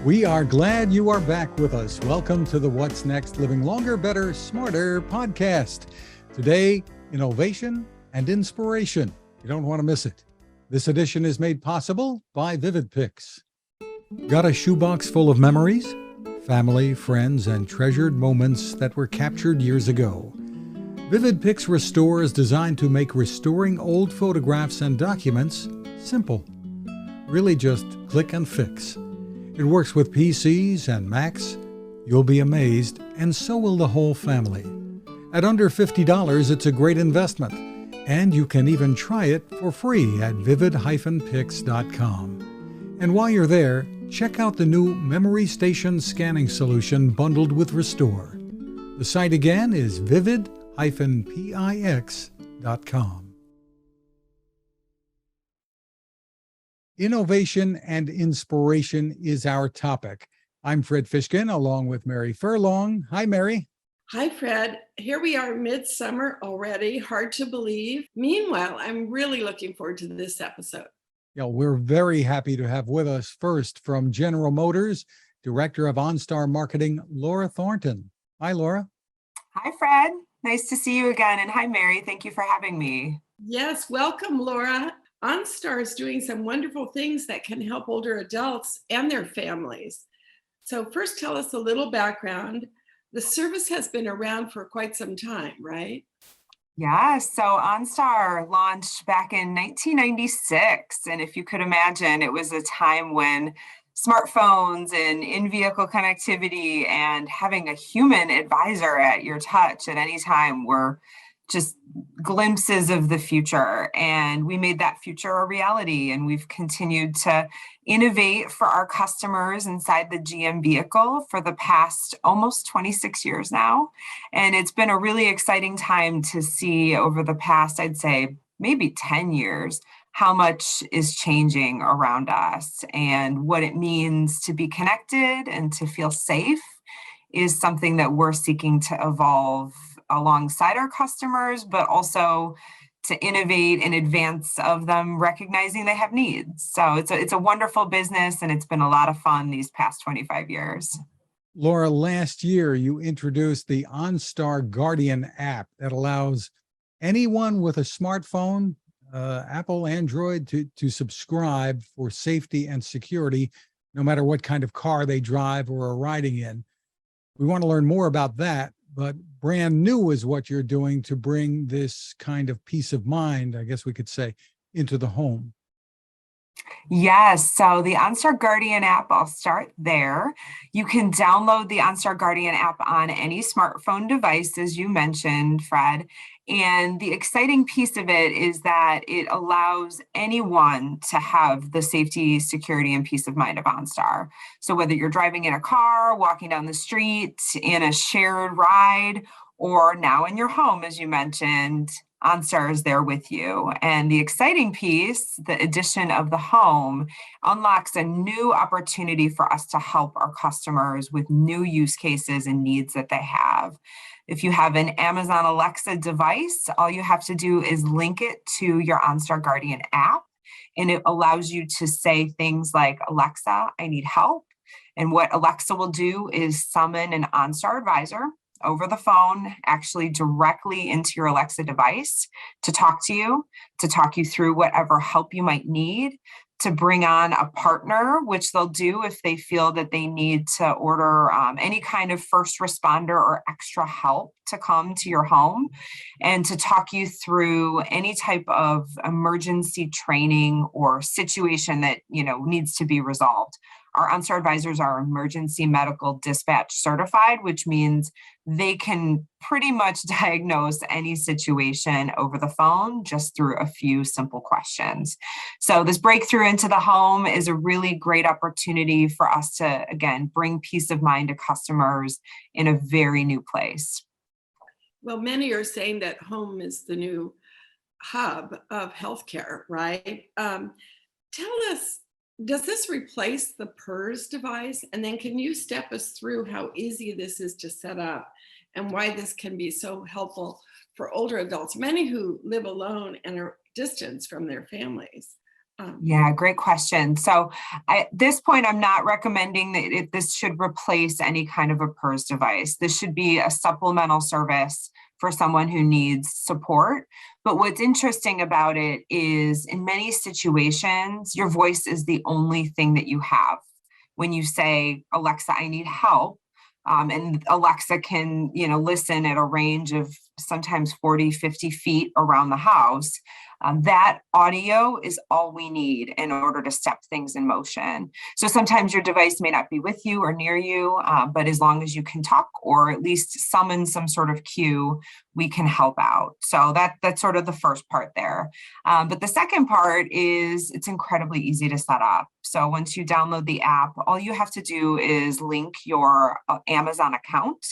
We are glad you are back with us. Welcome to the What's Next Living Longer, Better, Smarter podcast. Today, innovation and inspiration. You don't want to miss it. This edition is made possible by Vivid Pics. Got a shoebox full of memories? Family, friends, and treasured moments that were captured years ago. Vivid Pics Restore is designed to make restoring old photographs and documents simple. Really just click and fix. It works with PCs and Macs. You'll be amazed, and so will the whole family. At under $50, it's a great investment, and you can even try it for free at vivid-pics.com. And while you're there, check out the new Memory Station scanning solution bundled with Restore. The site again is vivid-pix.com. Innovation and inspiration is our topic. I'm Fred Fishkin, along with Mary Furlong. Hi, Mary. Hi, Fred. Here we are midsummer already. Hard to believe. Meanwhile, I'm really looking forward to this episode. Yeah, we're very happy to have with us first from General Motors, Director of OnStar Marketing, Laura Thornton. Hi, Laura. Hi, Fred. Nice to see you again. And hi, Mary. Thank you for having me. Yes, welcome, Laura. OnStar is doing some wonderful things that can help older adults and their families. So first, tell us a little background. The service has been around for quite some time, right? Yeah, so OnStar launched back in 1996. And if you could imagine, it was a time when smartphones and in-vehicle connectivity and having a human advisor at your touch at any time were just glimpses of the future. And we made that future a reality. And we've continued to innovate for our customers inside the GM vehicle for the past almost 26 years now. And it's been a really exciting time to see over the past, I'd say, maybe 10 years, how much is changing around us and what it means to be connected and to feel safe is something that we're seeking to evolve alongside our customers, but also to innovate in advance of them recognizing they have needs. So it's a wonderful business, and it's been a lot of fun these past 25 years. Laura, last year you introduced the OnStar Guardian app that allows anyone with a smartphone, Apple, Android, to subscribe for safety and security, no matter what kind of car they drive or are riding in. We want to learn more about that, but brand new is what you're doing to bring this kind of peace of mind, I guess we could say, into the home. Yes, so the OnStar Guardian app, I'll start there. You can download the OnStar Guardian app on any smartphone device, as you mentioned, Fred. And the exciting piece of it is that it allows anyone to have the safety, security, and peace of mind of OnStar. So whether you're driving in a car, walking down the street, in a shared ride, or now in your home, as you mentioned, OnStar is there with you. And the exciting piece, the addition of the home, unlocks a new opportunity for us to help our customers with new use cases and needs that they have. If you have an Amazon Alexa device, all you have to do is link it to your OnStar Guardian app, and it allows you to say things like, Alexa, I need help. And what Alexa will do is summon an OnStar advisor over the phone, actually directly into your Alexa device to talk you through whatever help you might need, to bring on a partner, which they'll do if they feel that they need to order any kind of first responder or extra help to come to your home, and to talk you through any type of emergency training or situation that needs to be resolved. Our OnStar advisors are emergency medical dispatch certified, which means they can pretty much diagnose any situation over the phone just through a few simple questions. So this breakthrough into the home is a really great opportunity for us to, again, bring peace of mind to customers in a very new place. Well, many are saying that home is the new hub of healthcare, right? Tell us, does this replace the PERS device? And then can you step us through how easy this is to set up and why this can be so helpful for older adults, many who live alone and are distanced from their families? Yeah, great question. So at this point, I'm not recommending that this should replace any kind of a PERS device. This should be a supplemental service for someone who needs support. But what's interesting about it is in many situations, your voice is the only thing that you have. When you say, Alexa, I need help, and Alexa can, listen at a range of sometimes 40, 50 feet around the house. That audio is all we need in order to step things in motion. So sometimes your device may not be with you or near you, but as long as you can talk or at least summon some sort of cue, we can help out. So that's sort of the first part there. But the second part is it's incredibly easy to set up. So once you download the app, all you have to do is link your Amazon account,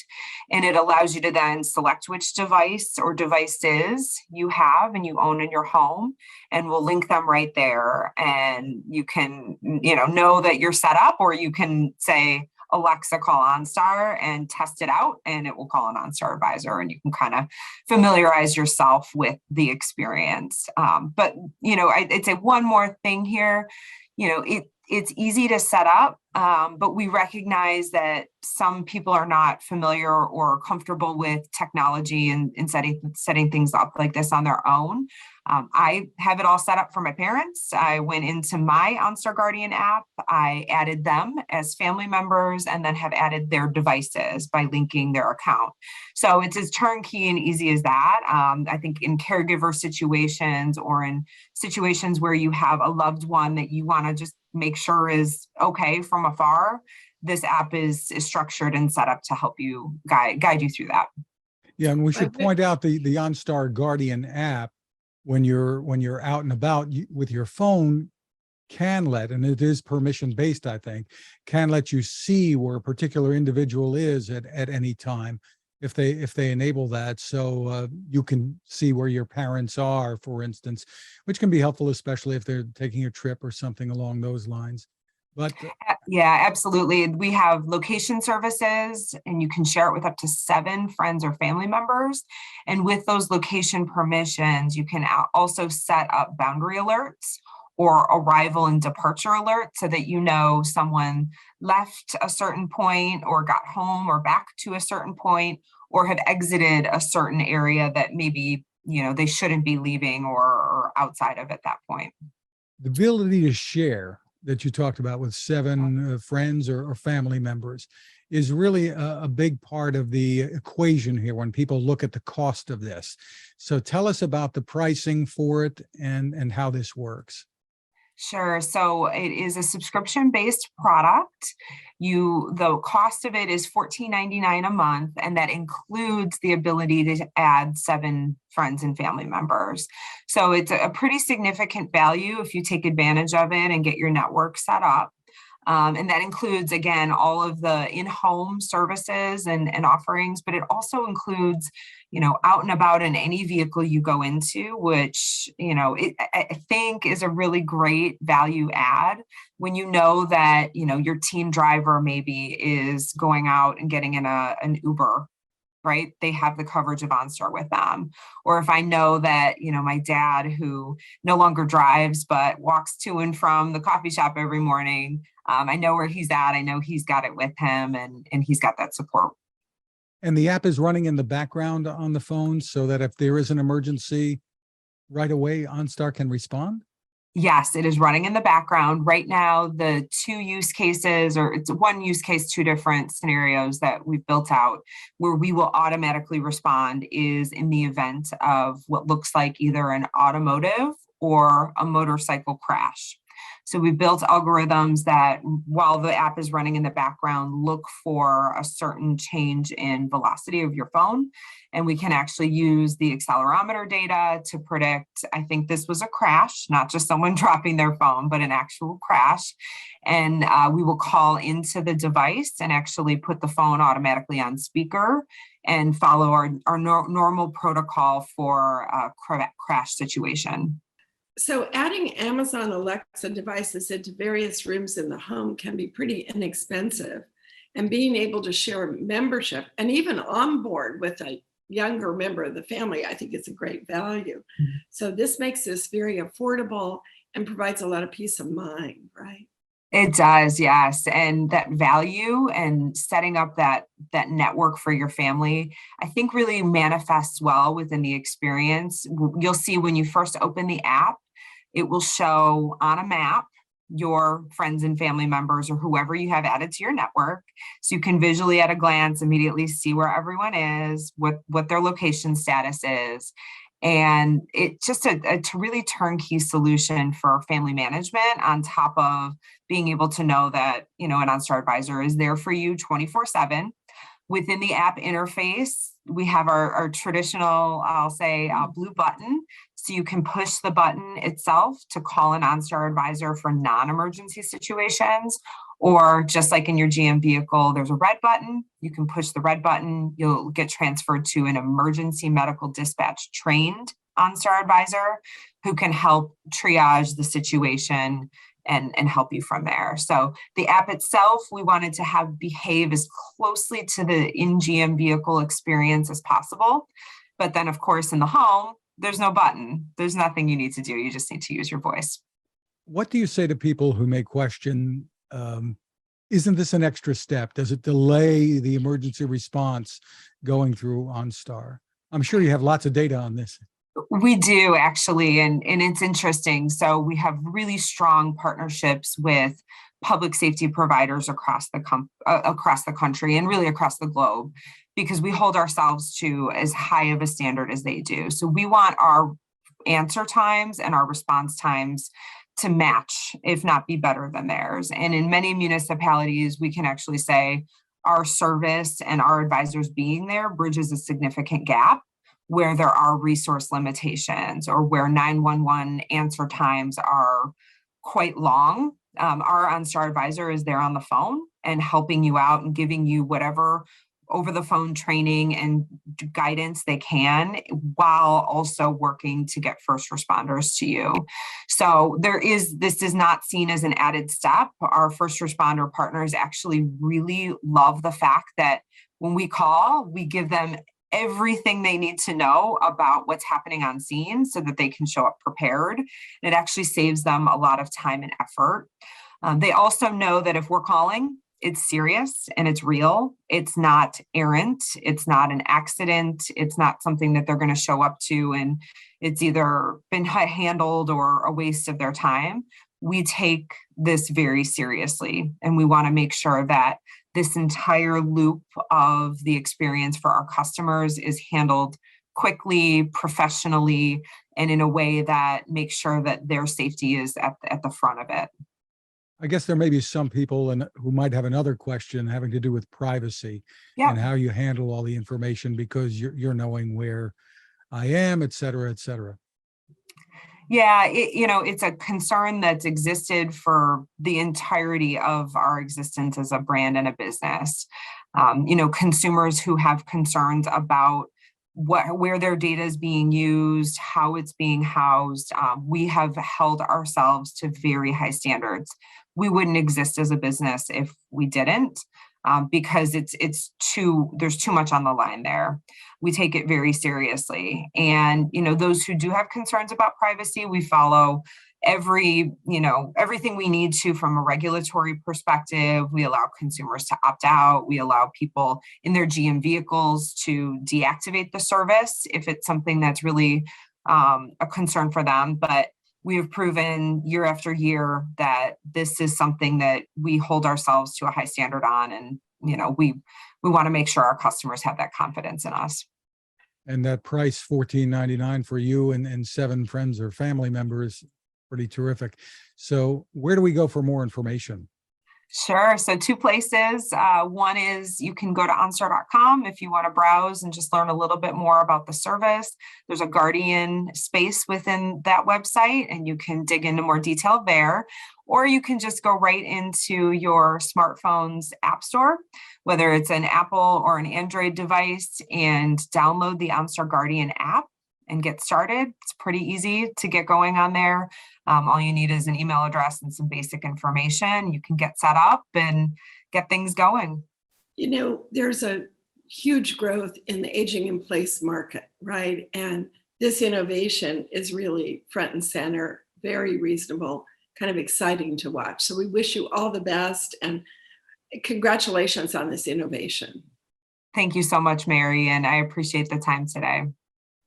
and it allows you to then select which device or devices you have and you own in your home, and we'll link them right there. And you can, know that you're set up, or you can say, Alexa, call OnStar and test it out, and it will call an OnStar advisor, and you can kind of familiarize yourself with the experience. But, I'd say one more thing here, it's easy to set up, but we recognize that some people are not familiar or comfortable with technology and setting things up like this on their own. I have it all set up for my parents. I went into my OnStar Guardian app. I added them as family members and then have added their devices by linking their account. So it's as turnkey and easy as that. I think in caregiver situations or in situations where you have a loved one that you want to just make sure is okay from afar, this app is structured and set up to help you guide you through that. Yeah, and we should point out the OnStar Guardian app, when you're out and about with your phone, can let, and it is permission based, I think, can let you see where a particular individual is at any time if they enable that. So you can see where your parents are, for instance, which can be helpful, especially if they're taking a trip or something along those lines. But yeah, absolutely. We have location services, and you can share it with up to 7 friends or family members. And with those location permissions, you can also set up boundary alerts or arrival and departure alerts so that someone left a certain point or got home or back to a certain point or have exited a certain area that maybe they shouldn't be leaving or outside of at that point. The ability to share that you talked about with 7 friends or family members is really a big part of the equation here when people look at the cost of this. So tell us about the pricing for it and how this works. Sure. So it is a subscription-based product. The cost of it is $14.99 a month, and that includes the ability to add 7 friends and family members. So it's a pretty significant value if you take advantage of it and get your network set up. And that includes, again, all of the in-home services and offerings, but it also includes, out and about in any vehicle you go into, which, I think is a really great value add when that, your team driver maybe is going out and getting in an Uber, right? They have the coverage of OnStar with them. Or if I know that, my dad, who no longer drives, but walks to and from the coffee shop every morning, I know where he's at. I know he's got it with him, and he's got that support. And the app is running in the background on the phone so that if there is an emergency, right away, OnStar can respond? Yes, it is running in the background. Right now, the 2 use cases, or it's 1 use case, 2 different scenarios that we've built out where we will automatically respond is in the event of what looks like either an automotive or a motorcycle crash. So we built algorithms that, while the app is running in the background, look for a certain change in velocity of your phone. And we can actually use the accelerometer data to predict, I think this was a crash, not just someone dropping their phone, but an actual crash. And we will call into the device and actually put the phone automatically on speaker and follow our normal protocol for a crash situation. So adding Amazon Alexa devices into various rooms in the home can be pretty inexpensive, and being able to share membership and even onboard with a younger member of the family, I think it's a great value. So this makes this very affordable and provides a lot of peace of mind, right? It does, yes. And that value and setting up that network for your family, I think really manifests well within the experience. You'll see when you first open the app, it will show on a map your friends and family members or whoever you have added to your network. So you can visually at a glance immediately see where everyone is, what their location status is. And it's just a really turnkey solution for family management on top of being able to know that, an OnStar advisor is there for you 24/7. Within the app interface, we have our traditional, I'll say, blue button. So you can push the button itself to call an OnStar advisor for non-emergency situations, or just like in your GM vehicle, there's a red button. You can push the red button. You'll get transferred to an emergency medical dispatch trained OnStar advisor who can help triage the situation and help you from there. So the app itself, we wanted to have behave as closely to the in-GM vehicle experience as possible. But then, of course, in the home, there's no button. There's nothing you need to do. You just need to use your voice. What do you say to people who may question, isn't this an extra step? Does it delay the emergency response going through OnStar? I'm sure you have lots of data on this. We do actually, and it's interesting. So we have really strong partnerships with public safety providers across the country and really across the globe, because we hold ourselves to as high of a standard as they do. So we want our answer times and our response times to match, if not be better than theirs. And in many municipalities, we can actually say our service and our advisors being there bridges a significant gap where there are resource limitations or where 911 answer times are quite long. Our OnStar advisor is there on the phone and helping you out and giving you whatever over the phone training and guidance they can, while also working to get first responders to you. So this is not seen as an added step. Our first responder partners actually really love the fact that when we call, we give them everything they need to know about what's happening on scene so that they can show up prepared. It actually saves them a lot of time and effort. They also know that if we're calling, it's serious and it's real. It's not errant. It's not an accident. It's not something that they're going to show up to and it's either been handled or a waste of their time. We take this very seriously, and we want to make sure that this entire loop of the experience for our customers is handled quickly, professionally, and in a way that makes sure that their safety is at the front of it. I guess there may be some people who might have another question having to do with privacy and how you handle all the information, because you're knowing where I am, et cetera, et cetera. Yeah, it's a concern that's existed for the entirety of our existence as a brand and a business. Consumers who have concerns about where their data is being used, how it's being housed. We have held ourselves to very high standards. We wouldn't exist as a business if we didn't, because there's too much on the line there. We take it very seriously. And, those who do have concerns about privacy, we follow everything we need to from a regulatory perspective. We allow consumers to opt out. We allow people in their GM vehicles to deactivate the service if it's something that's really a concern for them. But we have proven year after year that this is something that we hold ourselves to a high standard on. And, we want to make sure our customers have that confidence in us. And that price, $14.99 for you and 7 friends or family members, pretty terrific. So where do we go for more information? Sure. So 2 places. One is you can go to OnStar.com if you want to browse and just learn a little bit more about the service. There's a Guardian space within that website, and you can dig into more detail there. Or you can just go right into your smartphone's app store, whether it's an Apple or an Android device, and download the OnStar Guardian app and get started. It's pretty easy to get going on there. All you need is an email address and some basic information. You can get set up and get things going. There's a huge growth in the aging in place market, right? And this innovation is really front and center very reasonable, kind of exciting to watch. So we wish you all the best and congratulations on this innovation. Thank you so much, Mary, and I appreciate the time today.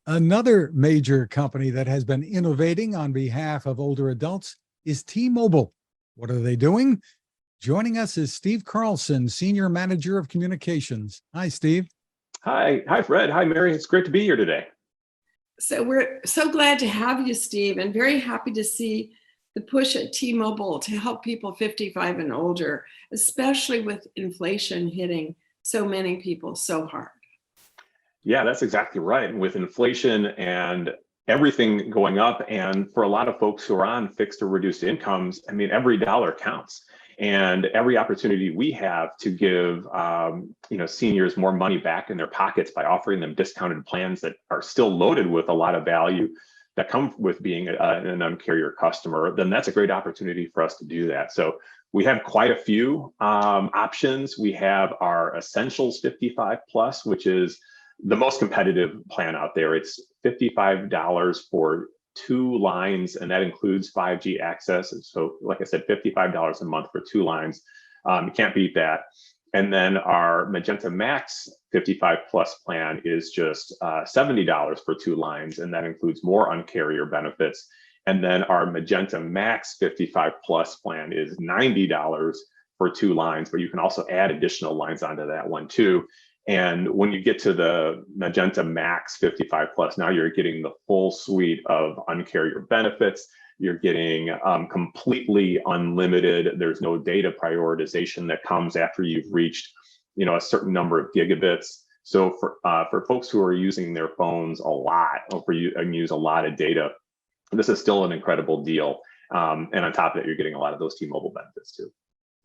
Another major company that has been innovating on behalf of older adults is T-Mobile. What are they doing? Joining us is Steve Carlson, Senior Manager of Communications. Hi, Steve. Hi, Fred. Hi, Mary. It's great to be here today. So we're so glad to have you, Steve, and very happy to see the push at T-Mobile to help people 55 and older, especially with inflation hitting so many people so hard. Yeah, that's exactly right. With inflation and everything going up, and for a lot of folks who are on fixed or reduced incomes, I mean, every dollar counts. And every opportunity we have to give seniors more money back in their pockets by offering them discounted plans that are still loaded with a lot of value that come with being an uncarrier customer, then that's a great opportunity for us to do that. So we have quite a few options. We have our Essentials 55 Plus, which is the most competitive plan out there. It's $55 for 2 lines, and that includes 5G access. And so, like I said, $55 a month for 2 lines. You can't beat that. And then our Magenta Max 55 Plus plan is just $70 for 2 lines, and that includes more uncarrier benefits. And then our Magenta Max 55 Plus plan is $90 for 2 lines, but you can also add additional lines onto that one too. And when you get to the Magenta Max 55 Plus, now you're getting the full suite of uncarrier benefits. You're getting completely unlimited. There's no data prioritization that comes after you've reached, a certain number of gigabits. So for folks who are using their phones a lot, or use a lot of data, this is still an incredible deal. And on top of that, you're getting a lot of those T-Mobile benefits too.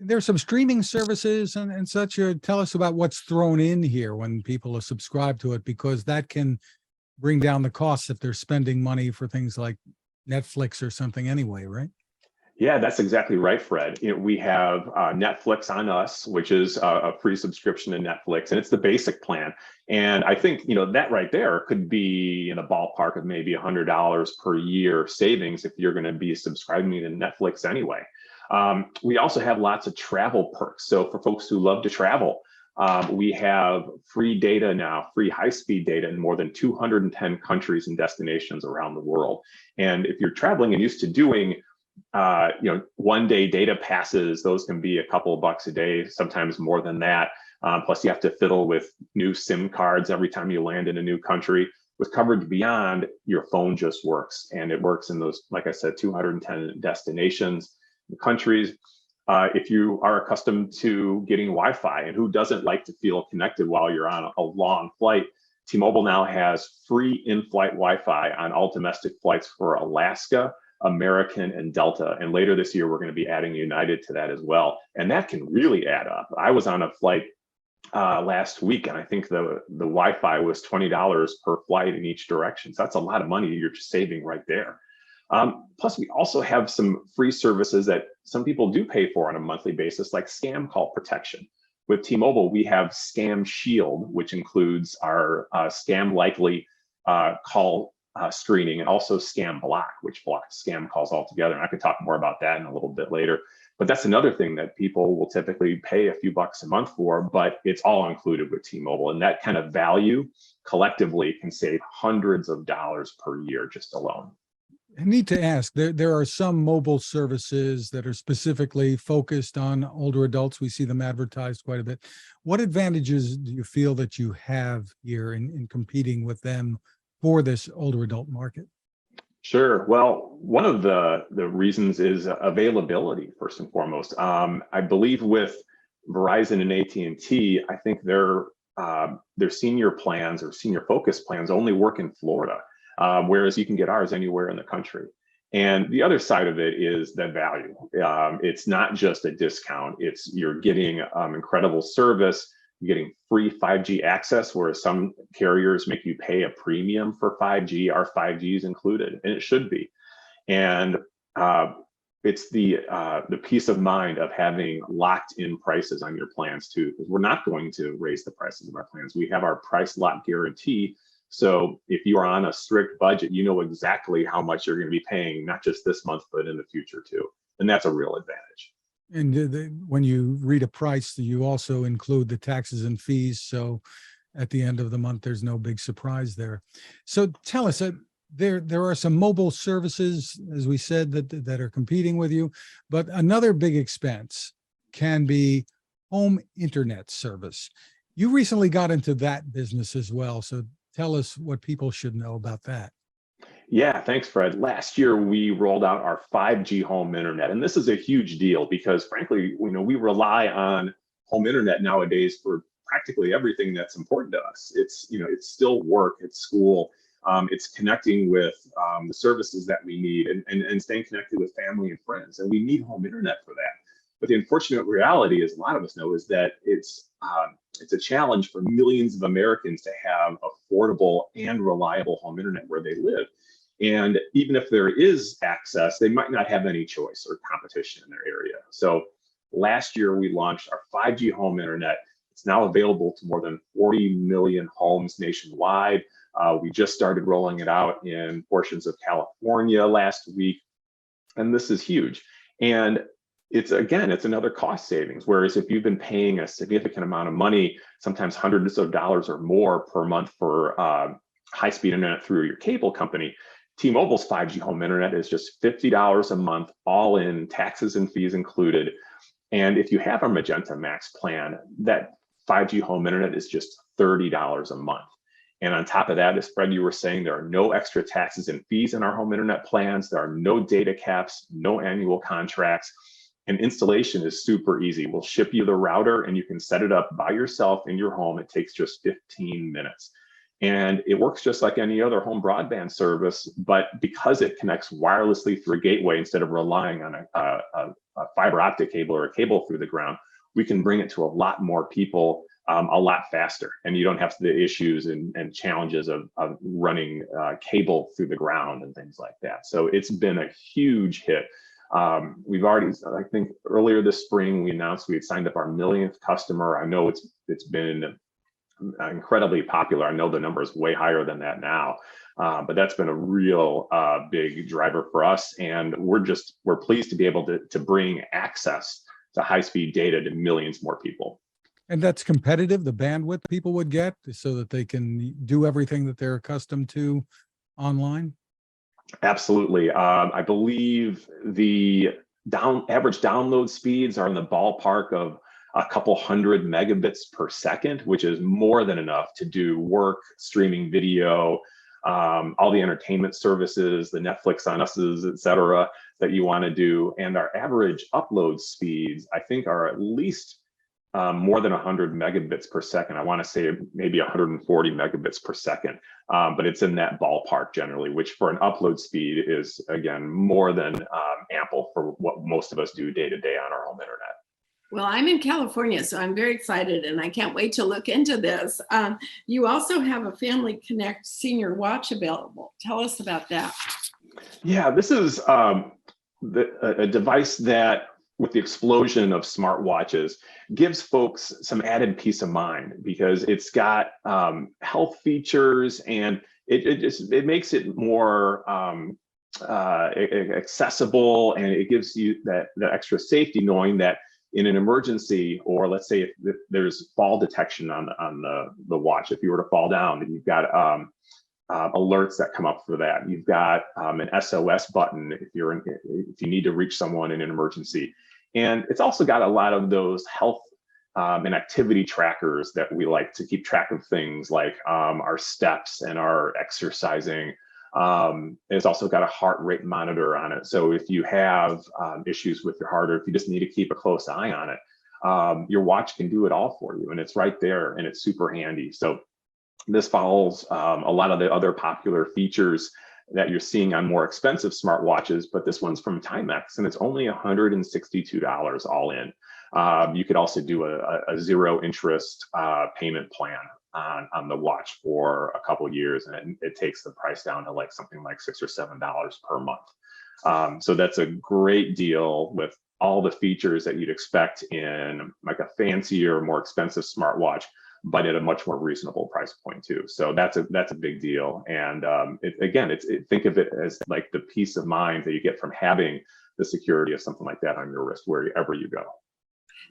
There's some streaming services and such. Tell us about what's thrown in here when people are subscribed to it, because that can bring down the costs if they're spending money for things like Netflix or something anyway, right? Yeah, that's exactly right, Fred. We have Netflix on Us, which is a free subscription to Netflix, and it's the basic plan. And I think, that right there could be in the ballpark of maybe $100 per year savings if you're going to be subscribing to Netflix anyway. We also have lots of travel perks. So for folks who love to travel, we have free data now, free high-speed data in more than 210 countries and destinations around the world. And if you're traveling and used to doing, 1-day data passes, those can be a couple of bucks a day, sometimes more than that. Plus you have to fiddle with new SIM cards every time you land in a new country. With Coverage Beyond, your phone just works, and it works in those, like I said, 210 destinations, countries. If you are accustomed to getting Wi-Fi, and who doesn't like to feel connected while you're on a long flight, T-Mobile now has free in-flight Wi-Fi on all domestic flights for Alaska, American, and Delta. And later this year, we're going to be adding United to that as well. And that can really add up. I was on a flight last week, and I think the Wi-Fi was $20 per flight in each direction. So that's a lot of money you're just saving right there. Plus, we also have some free services that some people do pay for on a monthly basis, like scam call protection. With T-Mobile, we have Scam Shield, which includes our scam likely call screening, and also Scam Block, which blocks scam calls altogether. And I could talk more about that in a little bit later. But that's another thing that people will typically pay a few bucks a month for, but it's all included with T-Mobile. And that kind of value collectively can save hundreds of dollars per year just alone. I need to ask, there are some mobile services that are specifically focused on older adults. We see them advertised quite a bit. What advantages do you feel that you have here in competing with them for this older adult market? Sure. Well, one of the reasons is availability, first and foremost. I believe with Verizon and AT&T, I think their senior plans or senior focus plans only work in Florida. Whereas you can get ours anywhere in the country. And the other side of it is the value. It's not just a discount. You're getting incredible service. You're getting free 5G access, whereas some carriers make you pay a premium for 5G. Our 5G is included, and it should be. And it's the peace of mind of having locked in prices on your plans too, because we're not going to raise the prices of our plans. We have our price lock guarantee. So if you are on a strict budget, you know exactly how much you're going to be paying, not just this month, but in the future too. And that's a real advantage. And when you read a price, you also include the taxes and fees. So at the end of the month, there's no big surprise there. So tell us, there are some mobile services, as we said, that are competing with you, but another big expense can be home internet service. You recently got into that business as well. So tell us what people should know about that. Yeah, thanks, Fred. Last year, we rolled out our 5G home internet, and this is a huge deal because, frankly, we rely on home internet nowadays for practically everything that's important to us. It's still work, it's school, it's connecting with the services that we need, and staying connected with family and friends, and we need home internet for that. But the unfortunate reality, as a lot of us know, is that it's a challenge for millions of Americans to have affordable and reliable home internet where they live. And even if there is access, they might not have any choice or competition in their area. So last year, we launched our 5G home internet. It's now available to more than 40 million homes nationwide. We just started rolling it out in portions of California last week. And this is huge. And it's another cost savings. Whereas if you've been paying a significant amount of money, sometimes hundreds of dollars or more per month for high-speed internet through your cable company, T-Mobile's 5G home internet is just $50 a month, all in, taxes and fees included. And if you have a Magenta Max plan, that 5G home internet is just $30 a month. And on top of that, as Fred, you were saying, there are no extra taxes and fees in our home internet plans. There are no data caps, no annual contracts, and installation is super easy. We'll ship you the router and you can set it up by yourself in your home. It takes just 15 minutes. And it works just like any other home broadband service, but because it connects wirelessly through a gateway instead of relying on a fiber optic cable or a cable through the ground, we can bring it to a lot more people a lot faster. And you don't have the issues and challenges of running cable through the ground and things like that. So it's been a huge hit. We've already, I think earlier this spring, we announced we had signed up our millionth customer. I know it's been incredibly popular. I know the number is way higher than that now, but that's been a real big driver for us. And we're pleased to be able to bring access to high-speed data to millions more people. And that's competitive, the bandwidth people would get so that they can do everything that they're accustomed to online? Absolutely. I believe the average download speeds are in the ballpark of a couple hundred megabits per second, which is more than enough to do work, streaming video, all the entertainment services, the Netflix on Us's, et cetera, that you want to do. And our average upload speeds, I think, are at least more than 100 megabits per second. I want to say maybe 140 megabits per second, but it's in that ballpark generally, which for an upload speed is, again, more than ample for what most of us do day to day on our home internet. Well, I'm in California, so I'm very excited and I can't wait to look into this. You also have a Family Connect senior watch available. Tell us about that. Yeah, this is a device that, with the explosion of smartwatches, gives folks some added peace of mind because it's got health features and it makes it more accessible, and it gives you that extra safety knowing that in an emergency, or let's say if there's fall detection on the watch, if you were to fall down, then you've got alerts that come up for that. You've got an SOS button if you need to reach someone in an emergency. And it's also got a lot of those health and activity trackers that we like to keep track of things like our steps and our exercising. It's also got a heart rate monitor on it. So if you have issues with your heart, or if you just need to keep a close eye on it, your watch can do it all for you. And it's right there and it's super handy. So this follows a lot of the other popular features that you're seeing on more expensive smartwatches, but this one's from Timex and it's only $162 all in. You could also do a zero interest payment plan on the watch for a couple of years, and it takes the price down to something like $6 or $7 per month. So that's a great deal with all the features that you'd expect in like a fancier, more expensive smartwatch, but at a much more reasonable price point too. So that's a big deal. And think of it as like the peace of mind that you get from having the security of something like that on your wrist wherever you go.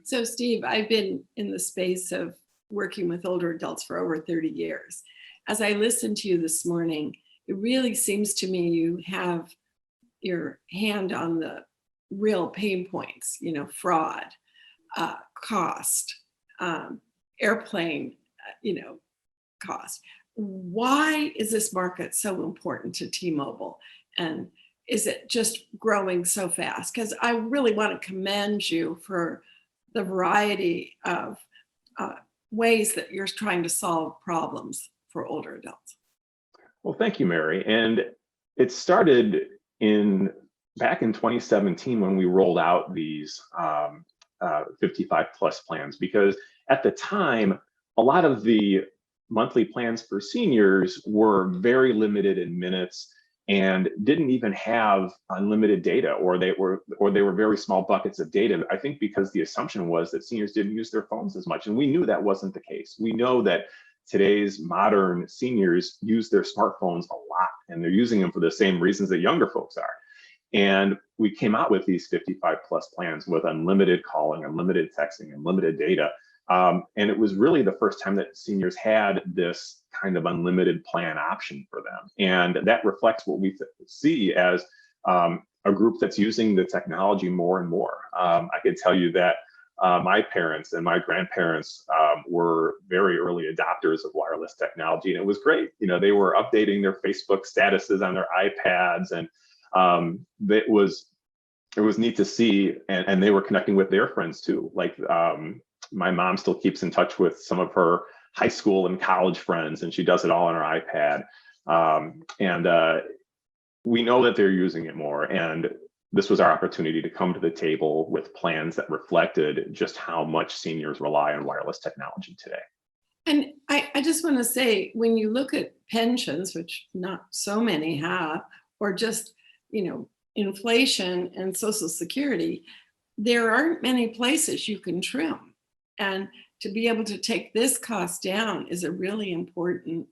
So Steve, I've been in the space of working with older adults for over 30 years. As I listened to you this morning, it really seems to me you have your hand on the real pain points, fraud, cost, airplane, cost. Why is this market so important to T-Mobile? And is it just growing so fast? Because I really want to commend you for the variety of ways that you're trying to solve problems for older adults. Well, thank you, Mary. And it started back in 2017 when we rolled out these 55 plus plans, because at the time, a lot of the monthly plans for seniors were very limited in minutes and didn't even have unlimited data, or they were very small buckets of data. I think because the assumption was that seniors didn't use their phones as much, and we knew that wasn't the case. We know that today's modern seniors use their smartphones a lot, and they're using them for the same reasons that younger folks are. And we came out with these 55 plus plans with unlimited calling, unlimited texting, unlimited data. And it was really the first time that seniors had this kind of unlimited plan option for them. And that reflects what we see as a group that's using the technology more and more. I can tell you that my parents and my grandparents were very early adopters of wireless technology, and it was great. They were updating their Facebook statuses on their iPads, and it was neat to see, and they were connecting with their friends too. Like my mom still keeps in touch with some of her high school and college friends, and she does it all on her iPad. And we know that they're using it more, and this was our opportunity to come to the table with plans that reflected just how much seniors rely on wireless technology today. And I just want to say, when you look at pensions, which not so many have, or just, inflation and Social Security, there aren't many places you can trim. And to be able to take this cost down is a really important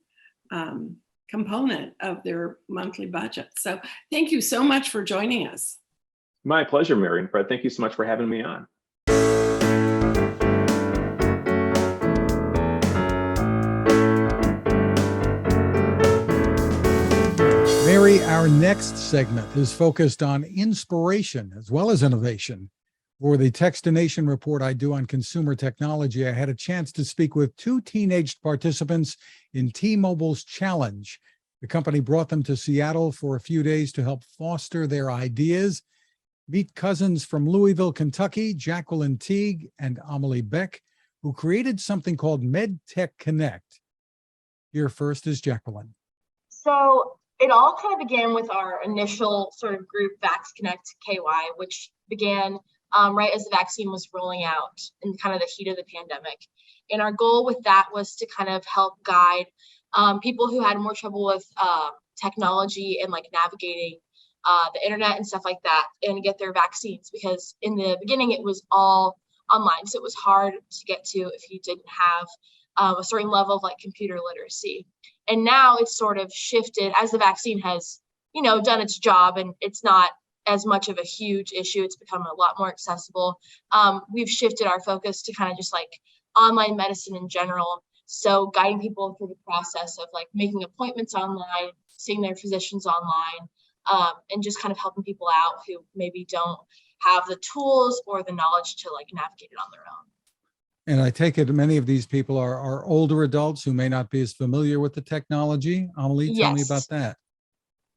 component of their monthly budget. So thank you so much for joining us. My pleasure, Mary and Fred. Thank you so much for having me on. Mary, our next segment is focused on inspiration as well as innovation. For the Techstination report I do on consumer technology, I had a chance to speak with two teenage participants in T-Mobile's Challenge. The company brought them to Seattle for a few days to help foster their ideas. Meet cousins from Louisville, Kentucky, Jacqueline Teague and Amelie Beck, who created something called MedTechConnect. Here first is Jacqueline. So it all kind of began with our initial sort of group VaxConnect KY, which began right as the vaccine was rolling out in kind of the heat of the pandemic. And our goal with that was to kind of help guide people who had more trouble with technology and like navigating the internet and stuff like that, and get their vaccines, because in the beginning it was all online, so it was hard to get to if you didn't have a certain level of like computer literacy. And now it's sort of shifted as the vaccine has done its job, and it's not as much of a huge issue. It's become a lot more accessible. We've shifted our focus to kind of just like online medicine in general, so guiding people through the process of like making appointments online, seeing their physicians online, and just kind of helping people out who maybe don't have the tools or the knowledge to like navigate it on their own. And I take it many of these people are older adults who may not be as familiar with the technology. Amelie, tell me about that.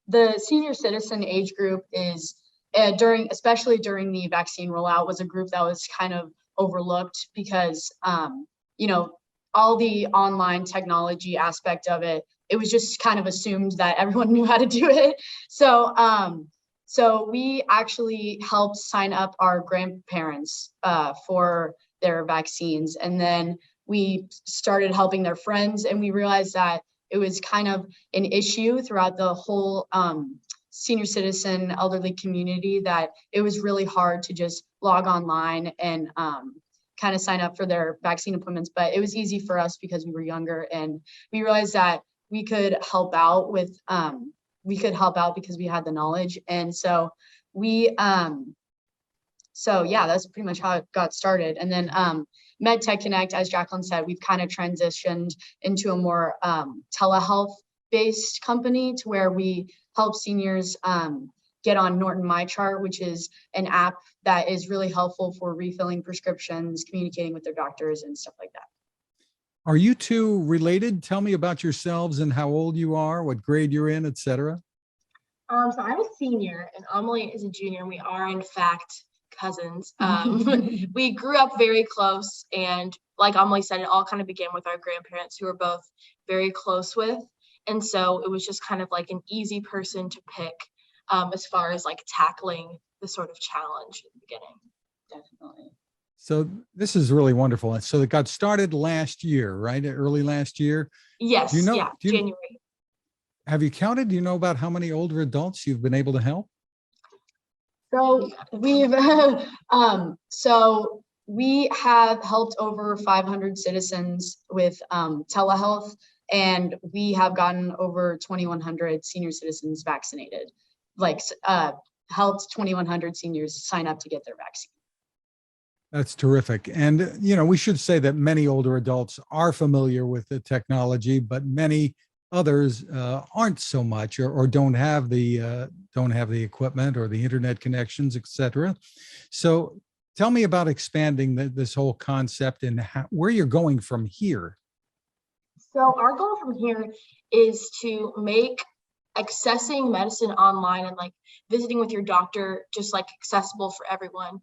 The senior citizen age group is especially during the vaccine rollout, was a group that was kind of overlooked because, all the online technology aspect of it, it was just kind of assumed that everyone knew how to do it. So we actually helped sign up our grandparents for their vaccines. And then we started helping their friends, and we realized that it was kind of an issue throughout the whole senior citizen elderly community, that it was really hard to just log online and kind of sign up for their vaccine appointments, but it was easy for us because we were younger, and we realized that we could help out because we had the knowledge. And so yeah, that's pretty much how it got started. And then MedTechConnect, as Jacqueline said, we've kind of transitioned into a more telehealth based company to where we help seniors get on Norton MyChart, which is an app that is really helpful for refilling prescriptions, communicating with their doctors and stuff like that. Are you two related? Tell me about yourselves and how old you are, what grade you're in, et cetera. So I'm a senior and Amelie is a junior, and we are in fact cousins. We grew up very close, and like Amelie said, it all kind of began with our grandparents, who were both very close with. And so it was just kind of like an easy person to pick as far as like tackling the sort of challenge at the beginning. Definitely. So this is really wonderful. And so it got started last year, right? Early last year. Yes. January. Have you counted? Do you know about how many older adults you've been able to help? So we've we have helped over 500 citizens with telehealth, and we have gotten over 2,100 senior citizens vaccinated. Helped 2,100 seniors sign up to get their vaccine. That's terrific. And, we should say that many older adults are familiar with the technology, but many others aren't so much, or don't have the equipment or the internet connections, et cetera. So tell me about expanding this whole concept and where you're going from here. So our goal from here is to make accessing medicine online and like visiting with your doctor just like accessible for everyone.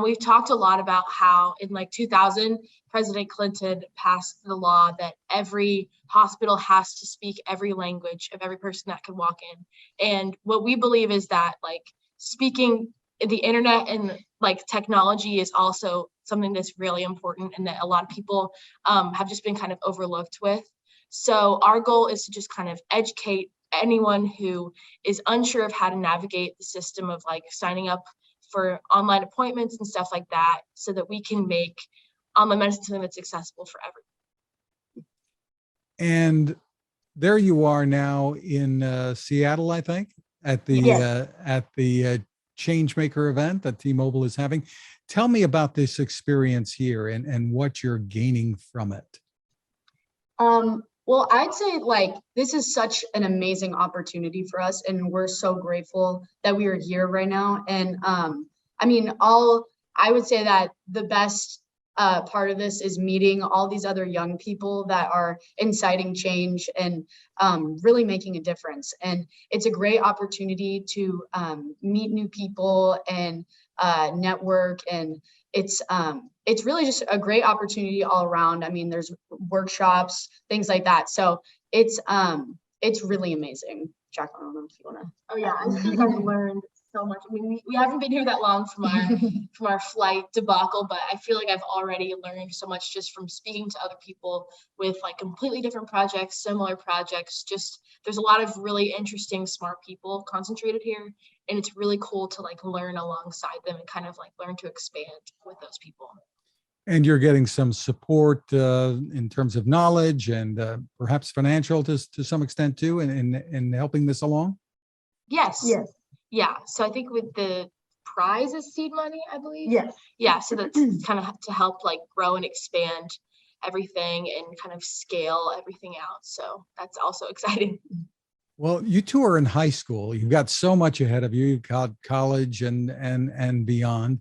We've talked a lot about how in like 2000, President Clinton passed the law that every hospital has to speak every language of every person that can walk in. And what we believe is that like speaking the internet and like technology is also something that's really important and that a lot of people have just been kind of overlooked with. So our goal is to just kind of educate anyone who is unsure of how to navigate the system of like signing up for online appointments and stuff like that, so that we can make online medicine something that's accessible for everyone. And there you are now in Seattle, I think, at the Yes. Changemaker event that T-Mobile is having. Tell me about this experience here and what you're gaining from it. Well, I'd say like this is such an amazing opportunity for us, and we're so grateful that we are here right now. And I would say that the best part of this is meeting all these other young people that are inciting change and really making a difference. And it's a great opportunity to meet new people and network, and it's really just a great opportunity all around. I mean, there's workshops, things like that. So it's really amazing. Jacqueline, I don't know if you want to. Oh yeah, I think I've learned so much. I mean, we haven't been here that long from our flight debacle, but I feel like I've already learned so much just from speaking to other people with like completely different projects, similar projects. Just there's a lot of really interesting, smart people concentrated here, and it's really cool to like learn alongside them and kind of like learn to expand with those people. And you're getting some support in terms of knowledge and perhaps financial to some extent too, in helping this along? Yes. Yeah. So I think with the prize is seed money, I believe. Yes. Yeah. So that's kind of to help like grow and expand everything and kind of scale everything out. So that's also exciting. Well, you two are in high school. You've got so much ahead of you. You've got college and beyond,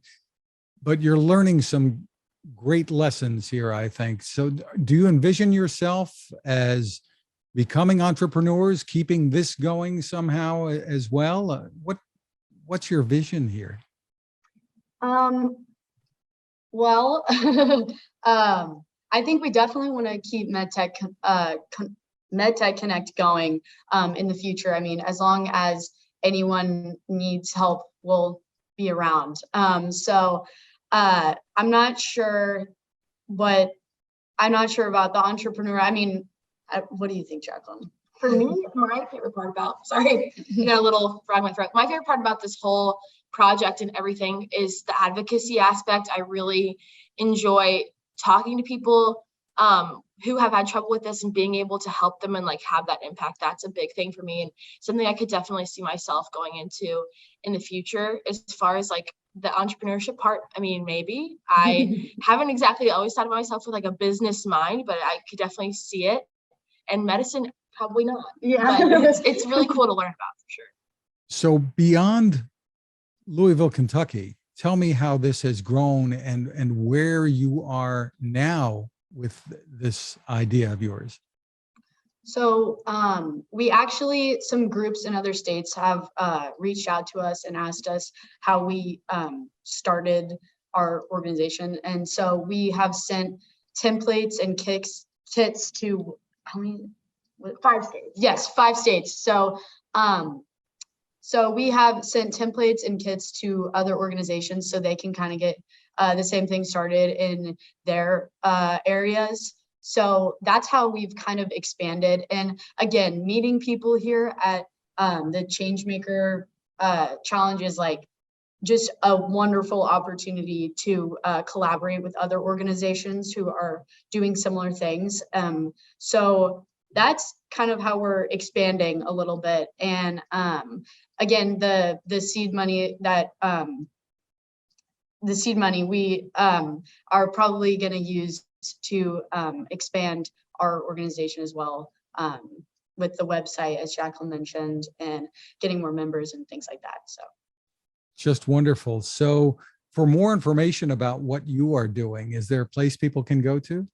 but you're learning some great lessons here, I think. So do you envision yourself as becoming entrepreneurs, keeping this going somehow as well? What's your vision here? Well, I think we definitely want to keep MedTechConnect going in the future. I mean, as long as anyone needs help, we'll be around. I'm not sure about the entrepreneur. I mean, what do you think, Jacqueline? For me, my favorite part about, sorry, I got a little frog in my throat. My favorite part about this whole project and everything is the advocacy aspect. I really enjoy talking to people who have had trouble with this and being able to help them and like have that impact. That's a big thing for me and something I could definitely see myself going into in the future. As far as like the entrepreneurship part, I mean, maybe I haven't exactly always thought of myself with like a business mind, but I could definitely see it. And medicine, probably not. Yeah. But it's really cool to learn about for sure. So beyond Louisville, Kentucky, tell me how this has grown and where you are now with this idea of yours. So we actually, some groups in other states have reached out to us and asked us how we started our organization. And so we have sent templates and kits to how many? 5 states. Yes, 5 states. So we have sent templates and kits to other organizations so they can kind of get the same thing started in their areas. So that's how we've kind of expanded. And again, meeting people here at the Changemaker Challenge is like just a wonderful opportunity to collaborate with other organizations who are doing similar things. So that's kind of how we're expanding a little bit. And again, the seed money that we are probably going to use to expand our organization as well, with the website, as Jacqueline mentioned, and getting more members and things like that. So just wonderful. So for more information about what you are doing, is there a place people can go to?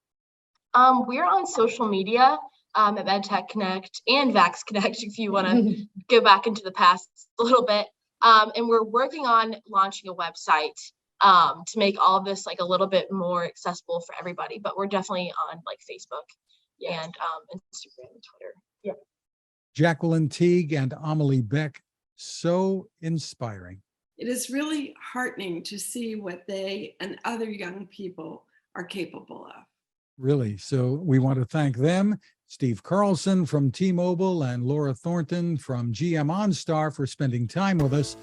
We're on social media at MedTechConnect and VaxConnect if you want to go back into the past a little bit. And we're working on launching a website to make all of this like a little bit more accessible for everybody. But we're definitely on like Facebook and Instagram and Twitter. Yeah. Jacqueline Teague and Amelie Beck, so inspiring. It is really heartening to see what they and other young people are capable of. Really. So we want to thank them, Steve Carlson from T-Mobile and Laura Thornton from GM OnStar, for spending time with us.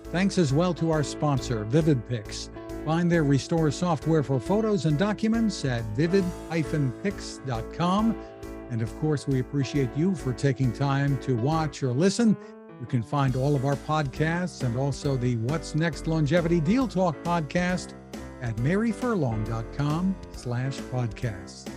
Thanks as well to our sponsor, VividPix. Find their Restore software for photos and documents at vivid-pix.com. And of course, we appreciate you for taking time to watch or listen. You can find all of our podcasts and also the What's Next Longevity Deal Talk podcast at maryfurlong.com/podcasts.